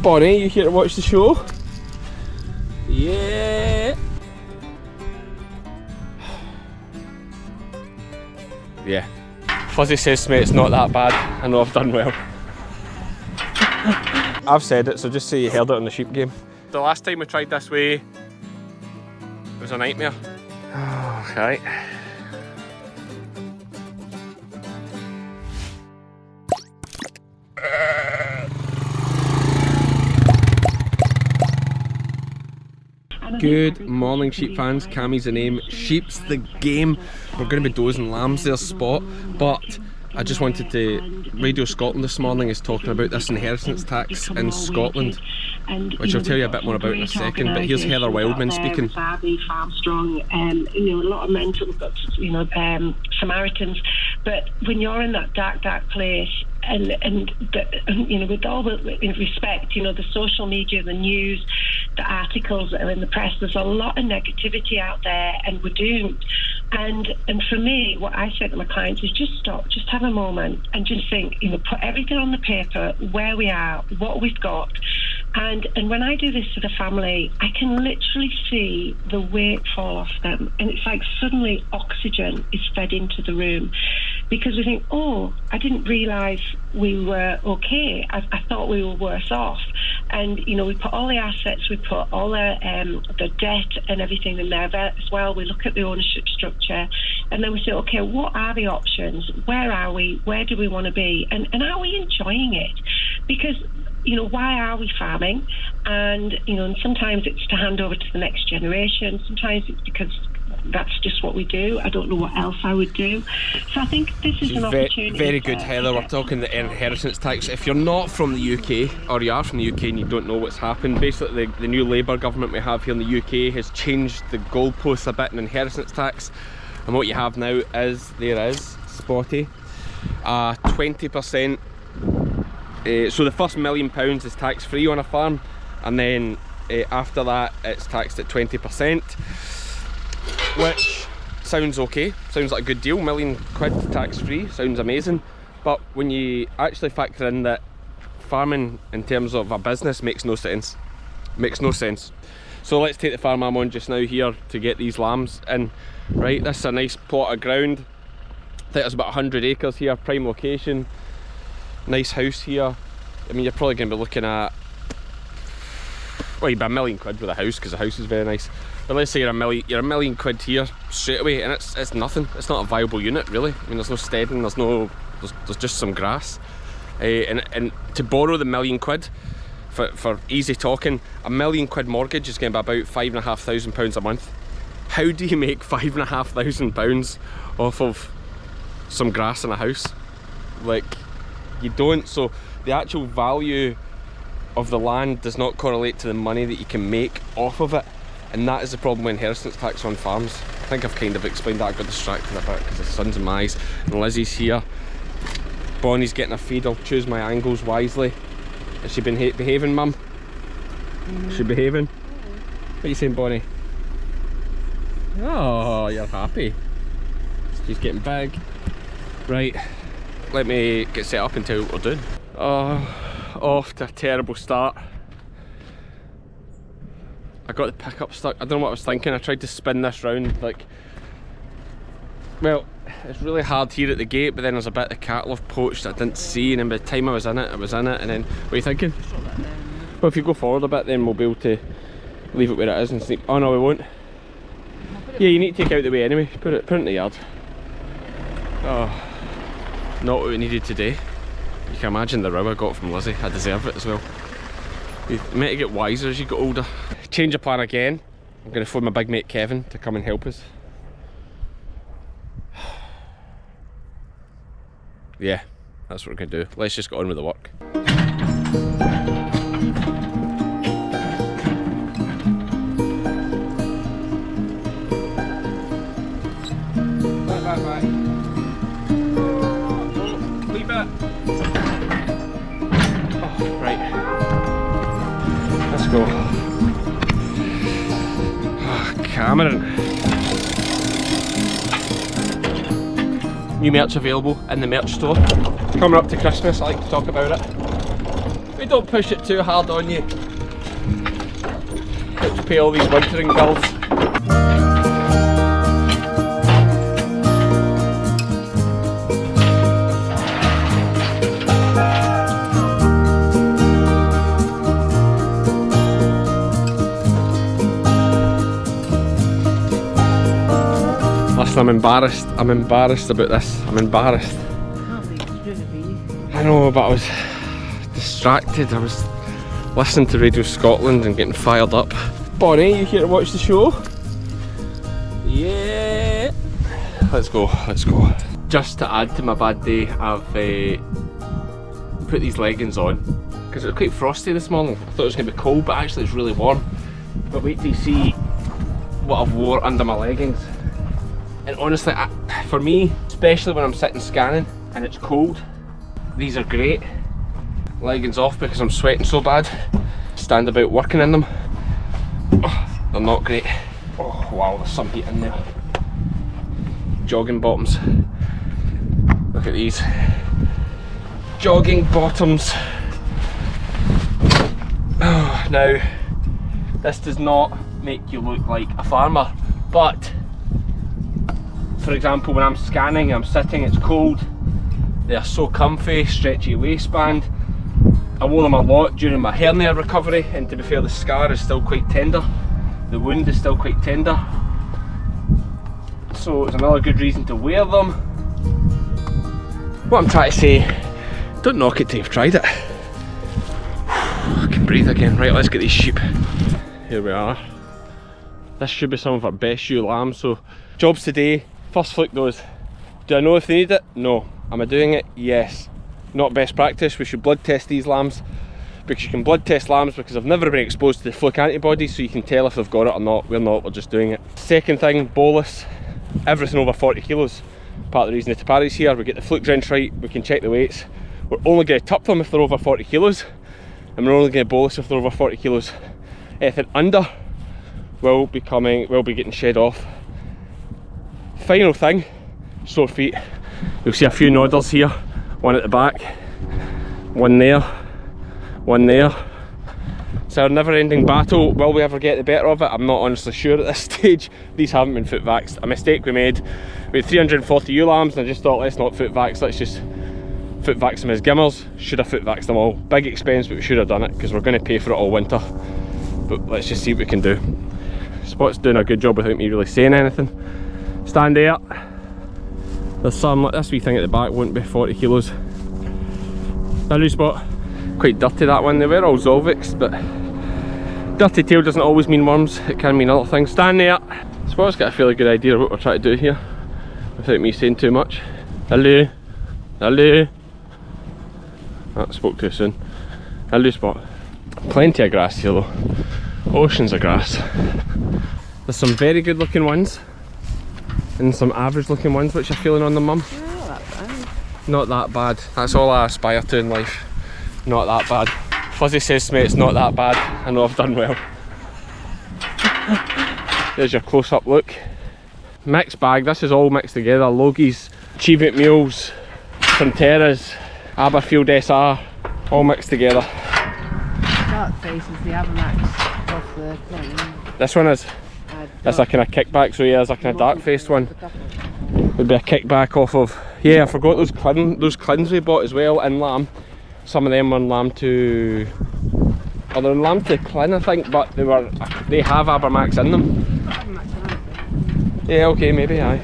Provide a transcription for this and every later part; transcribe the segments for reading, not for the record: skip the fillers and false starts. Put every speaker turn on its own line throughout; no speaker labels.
Bonnie, you here to watch the show? Yeah! Yeah. Fuzzy says to me it's not that bad. I know I've done well. I've said it, so just say you heard it on the sheep game. The last time we tried this way, it was a nightmare. Right. Good morning, sheep fans. Cammy's the name, sheep's the game. We're going to be dozing lambs there, spot, but I just wanted to. Radio Scotland this morning is talking about this inheritance tax in Scotland, which I'll tell you a bit more about in a second. But here's Heather Wildman speaking.
Farm strong, a lot of men, we've got, Samaritans. But when you're in that dark place, and with all the respect, the social media, the news, the articles that are in the press, there's a lot of negativity out there, and we're doomed. And for me, what I say to my clients is just stop, just have a moment, and just think, put everything on the paper, where we are, what we've got. And when I do this to the family, I can literally see the weight fall off them, and it's like suddenly oxygen is fed into the room, because we think, oh, I didn't realise we were okay. I thought we were worse off. And we put all the assets, we put all the debt and everything in there as well. We look at the ownership structure, and then we say, okay, what are the options? Where are we? Where do we want to be? And are we enjoying it? Because why are we farming? And and sometimes it's to hand over to the next generation. Sometimes it's because that's just what we do. I don't know what else I would do. So I think this is an opportunity.
Very good, Heather. We're talking the inheritance tax. If you're not from the UK, or you are from the UK and you don't know what's happened, basically the new Labour government we have here in the UK has changed the goalposts a bit in inheritance tax. And what you have now is, there is, Spotty, 20%. So the first £1 million is tax free on a farm, and then after that it's taxed at 20%, which sounds okay, sounds like a good deal. £1 million tax free sounds amazing, but when you actually factor in that farming in terms of a business makes no sense. So let's take the farm I'm on just now here to get these lambs in. Right, this is a nice plot of ground. I think there's about 100 acres here, prime location. Nice house here. I mean, you're probably going to be looking at, well, you'd be £1 million with a house, because the house is very nice. But let's say you're £1 million here straight away, and it's nothing. It's not a viable unit, really. I mean, there's no steading, there's just some grass. And to borrow the £1 million, for easy talking, £1 million mortgage is going to be about £5,500 a month. How do you make £5,500 off of some grass in a house? Like, you don't. So the actual value of the land does not correlate to the money that you can make off of it, and that is the problem with inheritance tax on farms. I think I've kind of explained that. I got distracted a bit because the sun's in my eyes, and Lizzie's here. Bonnie's getting a feed. I'll choose my angles wisely. Has she been behaving, mum? Is she behaving? What are you saying, Bonnie? Oh, you're happy. She's getting big. Right, let me get set up and tell you what we're doing. Oh, off to a terrible start. I got the pickup stuck. I don't know what I was thinking. I tried to spin this round, like, well, it's really hard here at the gate, but then there's a bit of cattle I've poached that I didn't see, and then by the time I was in it, and then, what are you thinking? Well, if you go forward a bit, then we'll be able to leave it where it is and sneak. Oh no, we won't. Yeah, you need to take it out the way anyway. Put it in the yard. Oh, not what we needed today. You can imagine the row I got from Lizzie. I deserve it as well. You meant to get wiser as you get older. Change of plan again. I'm going to phone my big mate Kevin to come and help us. Yeah, that's what we're going to do. Let's just get on with the work. Bye. Oh, wee bit. Oh, right. Let's go. Oh, Cameron. New merch available in the merch store. Coming up to Christmas, I like to talk about it. We don't push it too hard on you. Let's pay all these wintering bills. Listen, I'm embarrassed. I'm embarrassed about this. I'm embarrassed. I know, but I was distracted. I was listening to Radio Scotland and getting fired up. Bonnie, you here to watch the show? Yeah! Let's go, let's go. Just to add to my bad day, I've put these leggings on because it was quite frosty this morning. I thought it was going to be cold, but actually it's really warm. But wait till you see what I've wore under my leggings. And honestly, for me, especially when I'm sitting scanning and it's cold, these are great. Leggings off because I'm sweating so bad. Stand about working in them. Oh, they're not great. Oh wow, there's some heat in there. Jogging bottoms. Look at these. Jogging bottoms. Oh, now, this does not make you look like a farmer, but for example, when I'm scanning, I'm sitting, it's cold. They are so comfy, stretchy waistband. I wore them a lot during my hernia recovery, and to be fair, the scar is still quite tender. The wound is still quite tender. So it's another good reason to wear them. What I'm trying to say, don't knock it till you've tried it. I can breathe again. Right, let's get these sheep. Here we are. This should be some of our best ewe lambs. So, jobs today. First flick goes, do I know if they need it? No. Am I doing it? Yes. Not best practice. We should blood test these lambs, because you can blood test lambs because I've never been exposed to the fluke antibodies, so you can tell if they've got it or not. We're not, we're just doing it. Second thing, bolus. Everything over 40 kilos. Part of the reason the Tapari's here, we get the fluke drench right, we can check the weights. We're only going to tup them if they're over 40 kilos, and we're only going to bolus if they're over 40 kilos. Anything under will be getting shed off. Final thing, sore feet. You'll see a few nodders here, one at the back, one there, one there. It's our never-ending battle. Will we ever get the better of it? I'm not honestly sure at this stage. These haven't been foot vaxxed. A mistake we made. We had 340 ewe lambs and I just thought, let's not foot vax, let's just foot vax them as gimmers. Should have foot vaxed them all. Big expense, but we should have done it because we're going to pay for it all winter. But let's just see what we can do. Spot's doing a good job without me really saying anything. Stand there. There's some, like this wee thing at the back won't be 40 kilos. Now Spot. Quite dirty that one. They were all Zolvix, but dirty tail doesn't always mean worms, it can mean other things. Stand there. Spot's got a fairly good idea of what we're trying to do here without me saying too much. Hello. Hello. That spoke too soon. Hello Spot. Plenty of grass here though. Oceans of grass. There's some very good looking ones and some average looking ones which are feeling on the mum.
Not that bad.
Not that bad. That's all I aspire to in life. Not that bad. Fuzzy says to me it's not that bad. I know I've done well. There's your close-up look. Mixed bag, this is all mixed together. Logies, Achievement Mules, Fronteras, Aberfield SR, all mixed together.
Dark face is the Abermax off the thing.
This one is. That's a kind of kickback, so yeah, it's a kind of dark faced one. Would be a kickback off of, yeah, I forgot those clins we bought as well in lamb. Some of them were in lamb to, or they're in lamb to Clin I think, but they have Abermax in them. Yeah, okay, maybe, aye.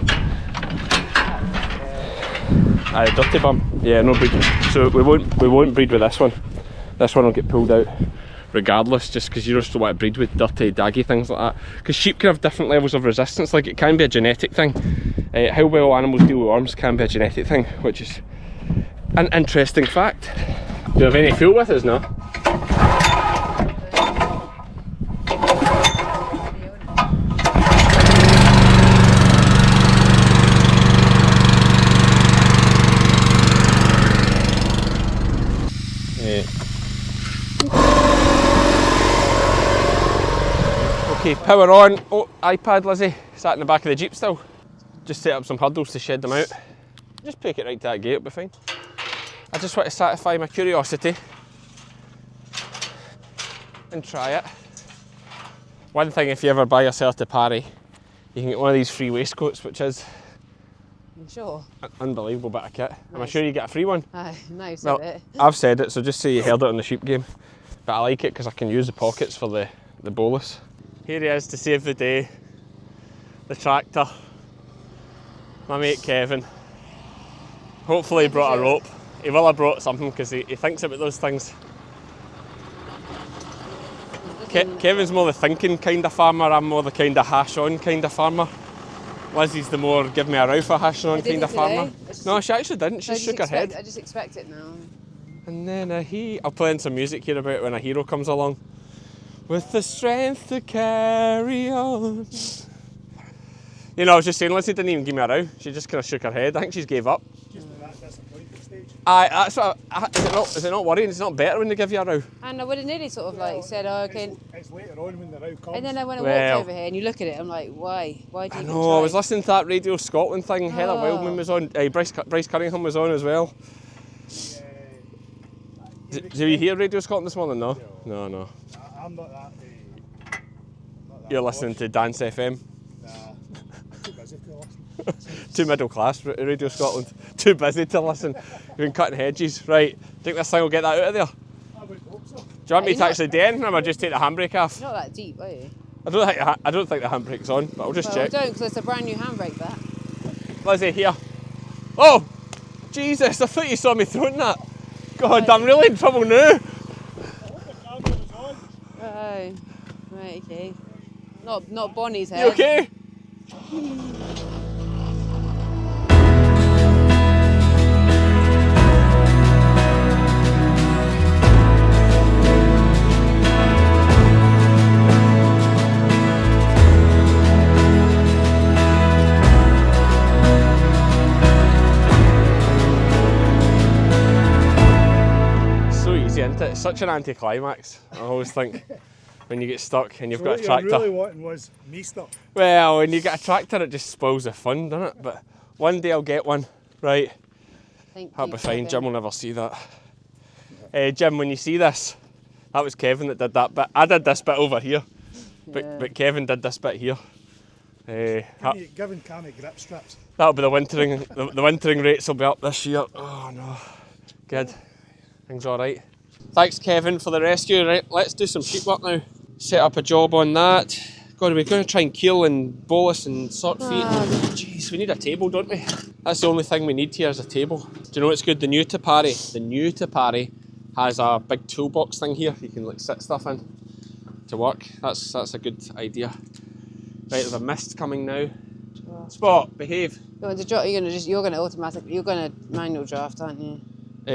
Aye, dirty bum. Yeah, no breeding. So we won't breed with this one. This one will get pulled out regardless, just because you just don't want to breed with dirty, daggy things like that. Because sheep can have different levels of resistance, like it can be a genetic thing. How well animals deal with worms can be a genetic thing, which is an interesting fact. Do you have any fuel with us now? Okay, power on. Oh, iPad Lizzie, sat in the back of the Jeep still. Just set up some hurdles to shed them out. Just take it right to that gate, it'll be fine. I just want to satisfy my curiosity. and try it. One thing, if you ever buy yourself to Parry, you can get one of these free waistcoats, which is
Sure.
an unbelievable bit of kit.
Nice.
Am I sure you get a free one?
Aye, no, you said
Well,
it.
I've said it, so just say you heard it on the sheep game. But I like it because I can use the pockets for the bolus. Here he is to save the day. The tractor. My mate Kevin. Hopefully he brought a rope. He will have brought something because he thinks about those things. Kevin's more the thinking kind of farmer, I'm more the kind of hash on kind of farmer. Lizzie's the more give me a row for hashing on kind of farmer. No, she actually didn't, she shook her head.
I just expect it now.
And then I'll play in some music here about when a hero comes along. With the strength to carry on. You know, I was just saying, Lizzie didn't even give me a row. She just kind of shook her head. I think she's gave up.
Just at that disappointed stage.
Aye, that's what is it not worrying? Is it not better when they give you a row?
And I would have nearly sort of like said, oh, okay.
It's later on when the row comes.
And then when I walked over here and you look at it, I'm like, why? Why do you
I
even
know,
try?
I was listening to that Radio Scotland thing. Heather
Oh.
Wildman was on. Bryce Cunningham was on as well. Did you hear Radio Scotland this morning? No? No.
I'm not that.
You're listening to Dance FM?
Nah, too busy to listen.
Too middle class, Radio Scotland. Too busy to listen. You've been cutting hedges. Right, think this thing will get that out of there?
I would hope so.
Do you want me to actually do anything, or am I just take the handbrake off?
Not that deep, are you?
I don't think the handbrake's on, but I'll just
Well,
check.
don't, because it's a brand new handbrake, that.
Lizzie, here. Oh! Jesus, I thought you saw me throwing that. God, I'm really in trouble now.
Oh, right, okay. Not Bonnie's head.
You okay? So easy, isn't it? It's such an anticlimax, I always think. When you get stuck and you've got a tractor.
What you really wanting was me stuck.
Well, when you get a tractor, it just spoils the fun, doesn't it? But one day I'll get one, right? That'll be fine. Jim will never see that. Jim, when you see this, that was Kevin that did that bit. I did this bit over here, but Kevin did this bit here.
Giving Cammy grip strips.
That'll be the wintering. The wintering rates will be up this year. Oh no, good. Things all right. Thanks, Kevin, for the rescue. Right, let's do some sheep work now. Set up a job on that. God, we're going to try and keel and bolus and sort feet. Jeez, we need a table, don't we? That's the only thing we need here is a table. Do you know what's good? The new to Parry has a big toolbox thing here. You can like sit stuff in to work. That's a good idea. Right, there's a mist coming now. Spot, behave.
You're gonna manual draft, aren't you?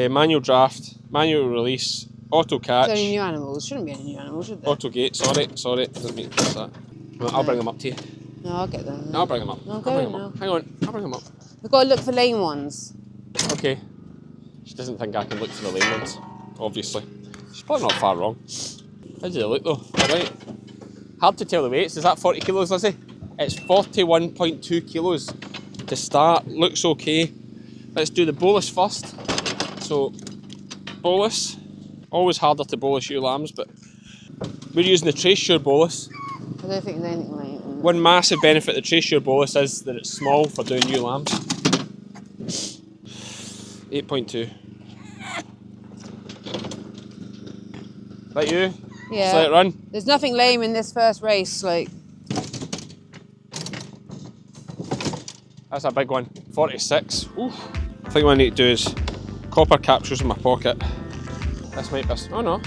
Manual draft, manual release, auto catch.
Is there any new animals? Shouldn't be any new animals, should there?
Auto gate, sorry, didn't mean to press that. I'll bring them up to you.
No, I'll get them.
I'll bring them up.
No,
I'll
go
bring them
now.
up. Hang on, I'll bring them up.
We've got to look for lame ones.
Okay. She doesn't think I can look for the lame ones, obviously. She's probably not far wrong. How do they look though? Alright. Hard to tell the weights. Is that 40 kilos, Lizzie? It's 41.2 kilos to start. Looks okay. Let's do the bolus first. So, bolus. Always harder to bolus ewe lambs, but we're using the trace shear bolus.
I don't think there's anything like that.
One massive benefit of the trace shear bolus is that it's small for doing ewe lambs. 8.2. Like you?
Yeah.
Just let it run.
There's nothing lame in this first race, like.
That's a big one. 46. Oof. I think what I need to do is copper capsules in my pocket. This might be. Oh no.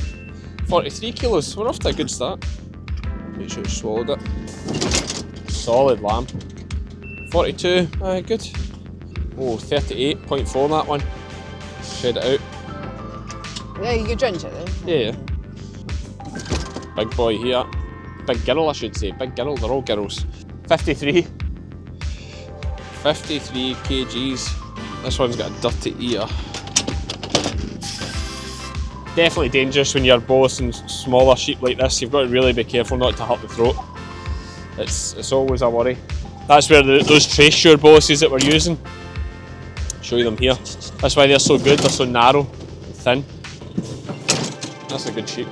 43 kilos. We're off to a good start. Make sure you swallowed it. Solid lamb. 42. Aye, good. Oh, 38.4 that one. Shed it out.
Yeah, you can drench it though.
Yeah. Big boy here. Big girl, I should say. Big girl. They're all girls. 53. 53 kgs. This one's got a dirty ear. Definitely dangerous when you're bolusing smaller sheep like this. You've got to really be careful not to hurt the throat. It's always a worry. That's where those trace shear boluses that we're using. Show you them here. That's why they're so good. They're so narrow, thin. That's a good sheep.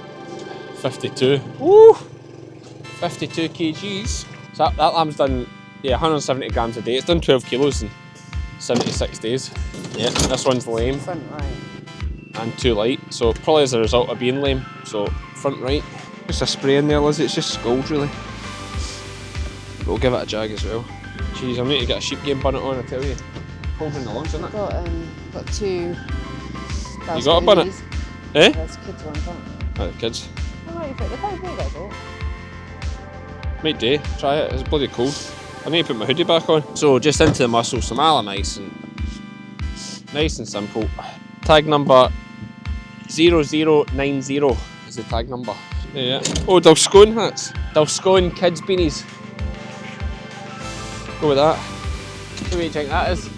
52. Woo! 52 kgs. So that lamb's done, yeah, 170 grams a day. It's done 12 kilos in 76 days. Yeah, this one's lame.
Front right.
And too light, so probably as a result of being lame. So front right. Just a spray in there, Lizzie. It's just scald really. We'll give it a jag as well. Jeez, I need to get a sheep game bonnet on, I tell you. Holding the lunch, isn't it?
Got two.
You got a bonnet? Eh?
There's kids one, can't
Oh, the kids.
I might fit the quite big, I thought.
Mate day, try it, it's bloody cold. I need to put my hoodie back on. So just into the muscle, some nice and simple. Tag number 0090 is the tag number. Yeah. Oh, Dulscone hats. Dulscone kids beanies. Go with that. What do you think that is?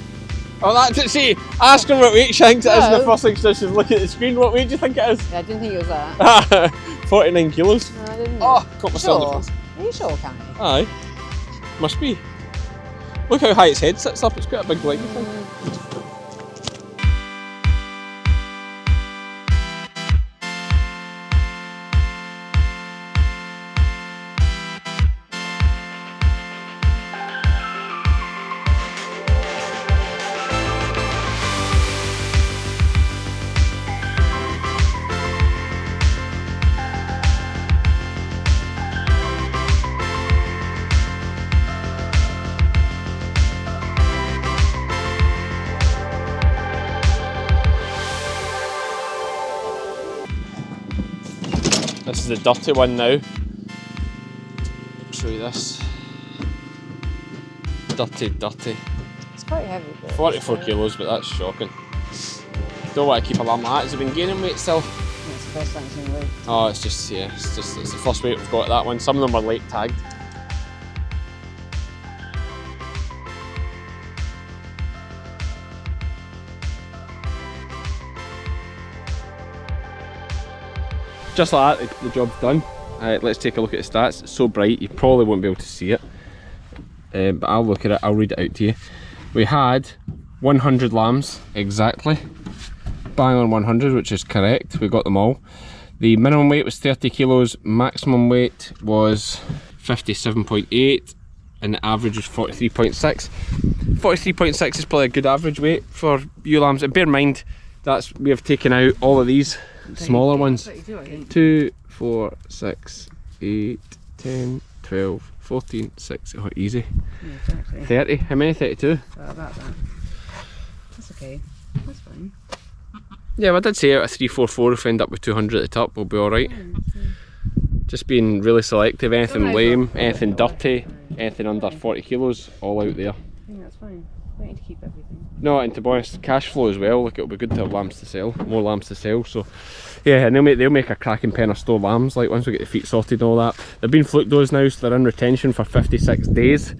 Oh, that's it. See, ask him what weight she thinks it is, and the first thing she does is look at the screen. What weight do you think it is?
Yeah, I didn't think it was that.
49 kilos.
No, I didn't.
Oh, got myself in the
Sure.
face.
Are you sure, Cammy?
Aye. Must be. Look how high its head sits up. It's quite a big leg, I think. This is the dirty one now. I'll show you this. Dirty.
It's quite heavy. But
44 kilos, but that's shocking. Don't want to keep a lamb like that. Has it been gaining weight still?
That's the first time it's in weight.
Oh, it's just, yeah, it's the first weight we've got at that one. Some of them are late tagged. Just like that, the job's done. Let's take a look at the stats. It's so bright, you probably won't be able to see it. But I'll look at it, I'll read it out to you. We had 100 lambs, exactly. Bang on 100, which is correct. We got them all. The minimum weight was 30 kilos, maximum weight was 57.8, and the average was 43.6. 43.6 is probably a good average weight for ewe lambs. And bear in mind, we have taken out all of these smaller ones. 2, 4, 6, 8, 10, 12, 14, 6, oh easy.
Yeah, exactly.
30, how many? 32?
About that. That's okay. That's fine.
Yeah, well, I did say out of 344 if we end up with 200 at the top, we'll be alright. Just being really selective, anything lame, anything dirty, anything under 40 kilos, all out there.
I think that's fine. I need to keep everything.
No, and to be honest, cash flow as well. Look, it'll be good to have lambs to sell, more lambs to sell. So, yeah, and they'll make a cracking pen of store lambs. Like once we get the feet sorted and all that, they've been fluke dosed now, so they're in retention for 56 days,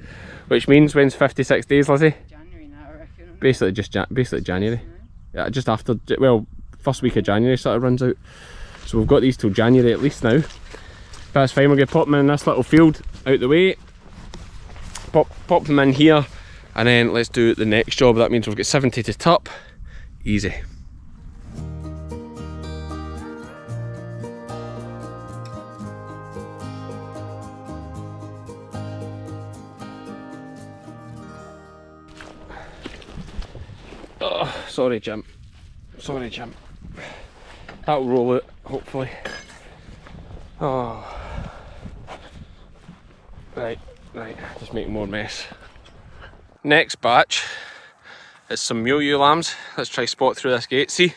which means when's 56 days, Lizzie?
January now, I reckon.
Basically January. Yeah, just after, well, first week of January sort of runs out. So we've got these till January at least now. But that's fine. We're going to pop them in this little field out the way. Pop them in here. And then let's do the next job. That means we've got 70 to top. Easy. Oh, sorry, Jim. Sorry, Jim. That'll roll it, hopefully. Oh. Right, just make more mess. Next batch is some mule ewe lambs. Let's try spot through this gate. See?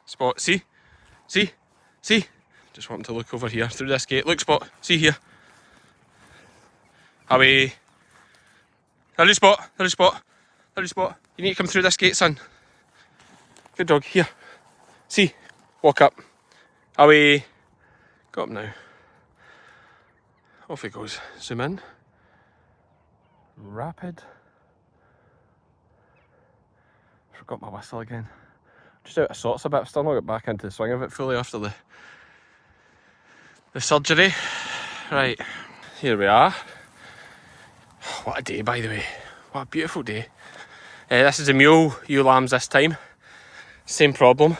Spot, see? Just want to look over here through this gate. Look, Spot, see here. Away. Hurry, Spot. You need to come through this gate, son. Good dog, here. See? Walk up. Away. Got him now. Off he goes. Zoom in. Rapid. Forgot my whistle again. Just out of sorts a bit, still not got back into the swing of it fully after the surgery. Right, here we are. What a day, by the way. What a beautiful day. This is the mule ewe lambs this time. Same problem.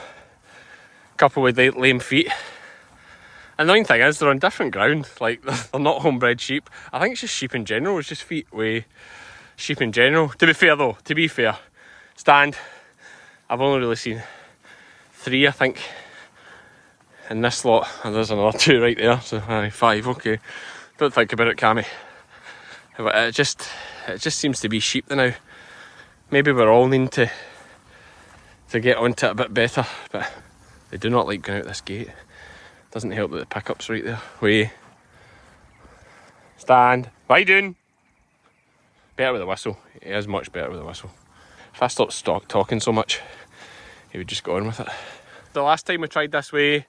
Couple with lame feet. Annoying thing is they're on different ground, like they're not homebred sheep. I think it's just sheep in general, it's just feet way sheep in general. To be fair though, stand, I've only really seen 3 I think in this lot, and there's another 2 right there, so 5, okay. Don't think about it, Cammy. But it just seems to be sheep now. Maybe we're all needing to get onto it a bit better, but they do not like going out this gate. Doesn't help that the pickup's right there. Way. Stand. What are you doing? Better with a whistle. He is much better with a whistle. If I stopped talking so much, he would just go on with it. The last time we tried this way, it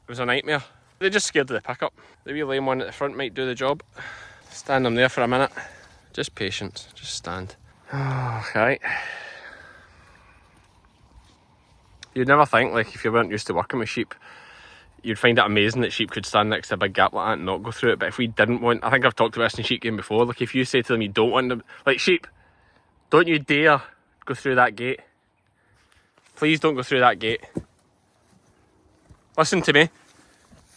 was a nightmare. They're just scared of the pickup. The wee lame one at the front might do the job. Stand them there for a minute. Just patience. Just stand. Okay. You'd never think, like, if you weren't used to working with sheep, you'd find it amazing that sheep could stand next to a big gap like that and not go through it. But if we didn't want, I think I've talked about this in sheep game before, like if you say to them you don't want them, like, sheep, don't you dare go through that gate. Please don't go through that gate. Listen to me.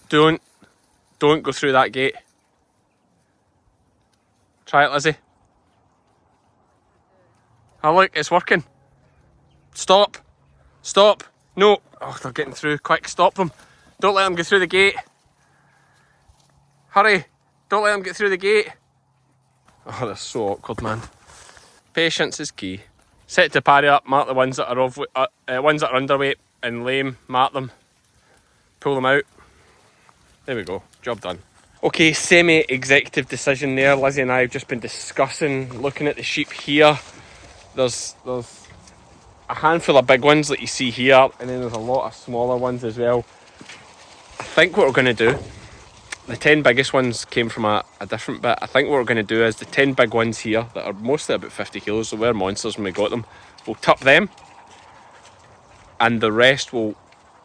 Don't go through that gate. Try it, Lizzie. Oh look, it's working. Stop. Stop. No. Oh, they're getting through. Quick, stop them. Don't let them get through the gate. Hurry. Don't let them get through the gate. Oh, that's so awkward, man. Patience is key. Set to parry up, mark the ones that are ones that are underweight and lame, mark them. Pull them out. There we go. Job done. Okay, semi-executive decision there. Lizzie and I have just been discussing, looking at the sheep here. There's a handful of big ones that you see here, and then there's a lot of smaller ones as well. I think what we're going to do, the 10 biggest ones came from a different bit. I think what we're going to do is the 10 big ones here that are mostly about 50 kilos, so we're monsters when we got them, we'll tup them, and the rest we'll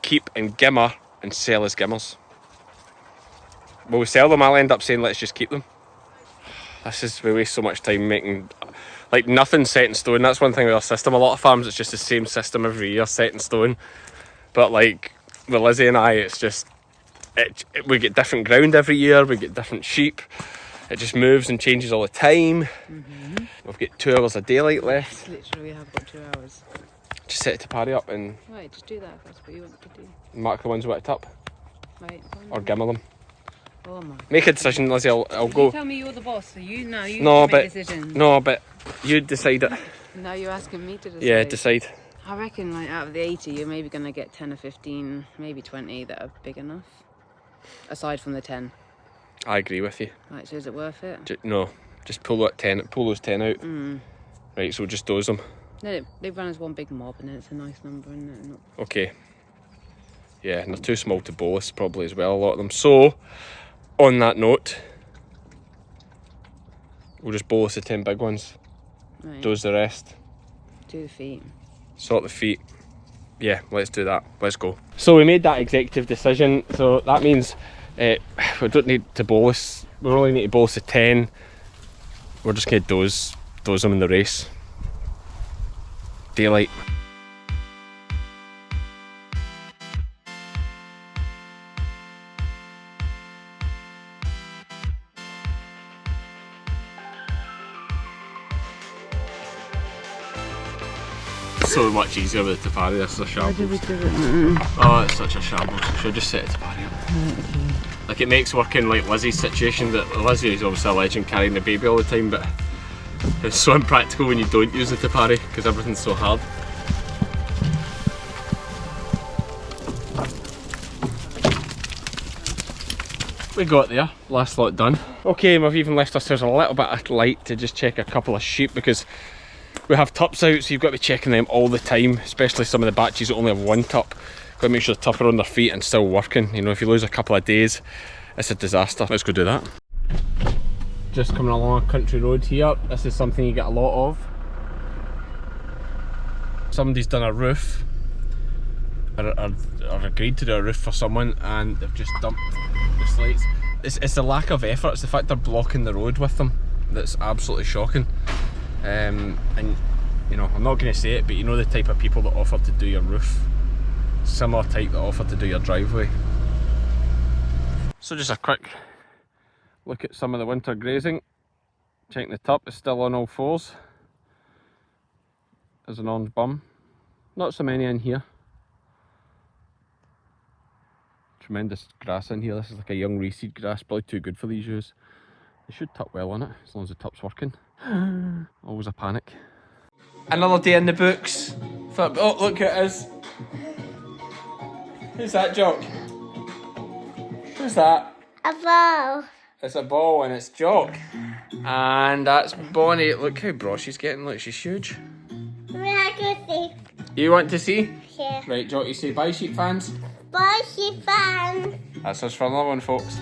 keep and gimmer and sell as gimmers. Will we sell them? I'll end up saying let's just keep them. We waste so much time making, like, nothing set in stone. That's one thing with our system. A lot of farms it's just the same system every year, set in stone. But like with Lizzie and I, it's just we get different ground every year, we get different sheep. It just moves and changes all the time. We've got 2 hours of daylight left.
Literally, we have got 2 hours.
Just set it to party up and
Right, just do that if that's what you want to do.
mark the ones we want to tup.
Right.
Or gimmer them.
Oh my.
Make a decision, Lizzie. I'll go.
You tell me you're the boss, so you
No,
make
but
decisions.
no, but you decide it.
Now you're asking me to decide.
Yeah, decide.
I reckon, like, out of the 80, you're maybe going to get 10 or 15, maybe 20 that are big enough. Aside from the 10.
I agree with you.
Right, so is it worth it?
No, just pull those 10 out. Right, so we'll just dose them.
No, they run as one big mob, and then it's a nice number, isn't it? Not...
Okay. Yeah, and they're too small to bolus probably as well, a lot of them. So, on that note, we'll just bolus the 10 big ones.
Right.
Dose the rest.
Do the feet.
Sort the feet. Yeah, let's do that. Let's go. So we made that executive decision. So that means we don't need to bolus. We only need to bolus the 10. We're just going to dose them in the race. Daylight. So much easier with the Tapari. This is a shambles.
How did we do it?
Oh, it's such a shambles. I should just set it to Tapari up. Like, it makes working like Lizzie's situation, that Lizzie is obviously a legend carrying the baby all the time, but it's so impractical when you don't use the Tapari because everything's so hard. We got there, last lot done. Okay, we've even left ourselves a little bit of light to just check a couple of sheep because we have tups out, so you've got to be checking them all the time, especially some of the batches that only have one tup. Got to make sure the tup are on their feet and still working. You know, if you lose a couple of days, it's a disaster. Let's go do that. Just coming along a country road here. This is something you get a lot of. Somebody's done a roof, or agreed to do a roof for someone, and they've just dumped the slates. It's the lack of effort, it's the fact they're blocking the road with them that's absolutely shocking. And you know, I'm not going to say it, but you know the type of people that offer to do your roof. similar type that offer to do your driveway. So just a quick look at some of the winter grazing. Checking the top is still on all fours. There's an orange bum. Not so many in here. Tremendous grass in here. This is like a young reseed grass, probably too good for these ewes. They should tuck well on it, as long as the tup's working. Always a panic. Another day in the books. Oh, look who it is. Who's that, Jock? Who's that?
A ball.
It's a ball and it's Jock. And that's Bonnie. Look how broad she's getting. Look, she's huge.
We're going to see.
You want to see?
Yeah.
Right, Jock, you say bye, sheep fans.
Bye, sheep fan.
That's us for another one, folks.